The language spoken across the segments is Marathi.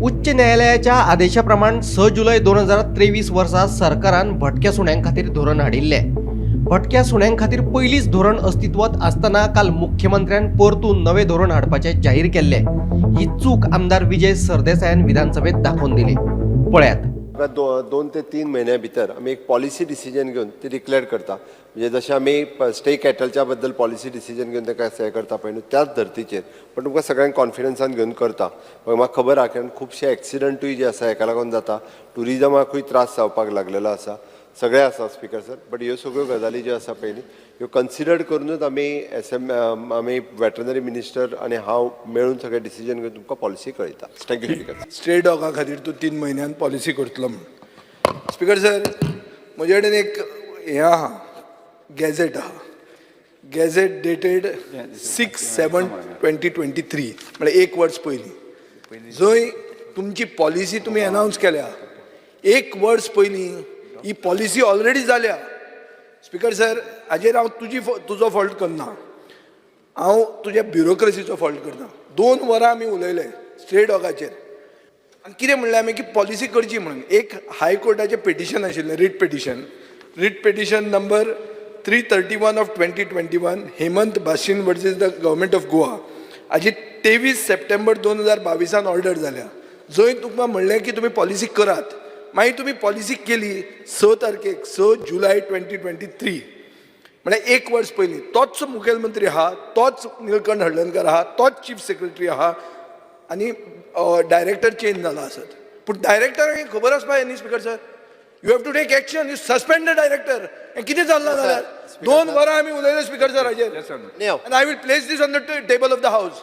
उच्च न्यायालयाच्या आदेशाप्रमाणे 6 जुलै 2023 वर्सा सरकारान भटक्या सुण्यांक खातीर धोरण हाडिल्ले. भटक्या सुण्यांक खातीर पयलींच धोरण अस्तित्वात असताना काल मुख्यमंत्र्यान परतून नवे धोरण हाडपाचे जाहीर केल्ले. ही चूक आमदार विजय सरदेसायान विधानसभेत दाखोवन दिली. पळयात. 2 ते 3 महिन्या भितर आमी एक पॉलिसी डिसिजन घेवन ती डिक्लेअर करता. म्हणजे जशें आमी स्टे कॅटलच्या बद्दल पॉलिसी डिसिजन घेवन ताका हे करता पळय न्हू, त्याच धर्तीचेर पण तुमकां सगळ्यांक कॉन्फिडन्सान घेवन करता. म्हाका खबर आहा कारण खुबशे एक्सिडंटूय जे आसा हेका लागून जाता, टुरिजमाकूय त्रास जावपाक लागलेलो आसा, सगळे आसा स्पिकर सर. बट ह्यो सगळ्यो गजाली ज्यो आसा पळय न्ही, ह्यो कन्सिडर करूनच आमी वेटरनरी मिनिस्टर आनी हांव मेळून सगळे डिसिजन घेवन तुमकां पॉलिसी कळयता. Thank you speaker. स्ट्रे डॉगा खातीर तूं 3 म्हयन्यान पॉलिसी करतलो म्हणून. स्पिकर सर, म्हजे कडेन एक हें आहा, गॅझेट आहा. गॅझेट डेटेड 6/7/2023 म्हळ्यार 1 वर्स पयलीं. जंय तुमची पॉलिसी तुमी अनावन्स केल्या 1 वर्स पयलीं ही पॉलिसी ऑलरेडी जाल्या. स्पिकर सर, हाजेर हांव तुजो फॉल्ट करना, हांव तुज्या ब्युरोक्रेसीचो फॉल्ट करना. 2 वरां आमी उलयले स्ट्रे डॉगाचेर आनी कितें म्हणलें आमी की पॉलिसी करची म्हणून. एक हायकोर्टाचें पिटिशन आशिल्लें, writ petition number 331/2021 Hemant Bashin versus the government of Goa. हाजी 23 सप्टेंबर 2022 ऑर्डर जाल्या, जंय तुमकां म्हणलें की तुमी पॉलिसी करात. मागीर तुमी पॉलिसी केली 6 तारखेक 6 जुलै 2023, म्हळ्यार 1 वर्स पयलीं. तोच मुखेलमंत्री आहा, तोच निलकंठ हळदणकर आहा, तोच चीफ सेक्रेटरी आहा आनी डायरेक्टर चेंज जाला आसत. पूण डायरेक्टराक खबर आसपा न्ही speaker sir. You have to take action. You suspend the director. कितें जाल्ला जाल्यार 2 वरां आमी उलयले स्पिकर सर हाजेर. आनी I will place this on the table of the house.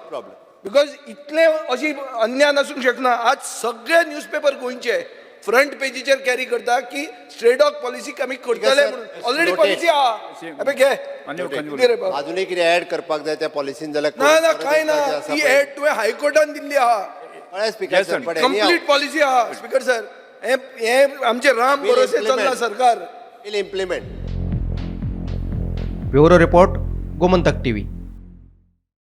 Because इतले अशी अन्याय आसूंक शकना. आज सगळे न्यूजपेपर गोंयचे फ्रंट पेजीचेर कॅरी करता की स्ट्रे डॉग पॉलिसी आमी करतले म्हणून. ऑलरेडी पॉलिसी आहा. अबे घे. अजूनय कितें ऍड करपाक जाय त्या पॉलिसीन जाल्यार ना कांय ना. ती ऍड तुवें हायकोर्टान दिल्ली आहा. स्पिकर सर, कंप्लीट पॉलिसी आहा स्पिकर सर. हे आमचे राम भरोसे चल्ला सरकार. Implement. Bureau report, Gomantak TV.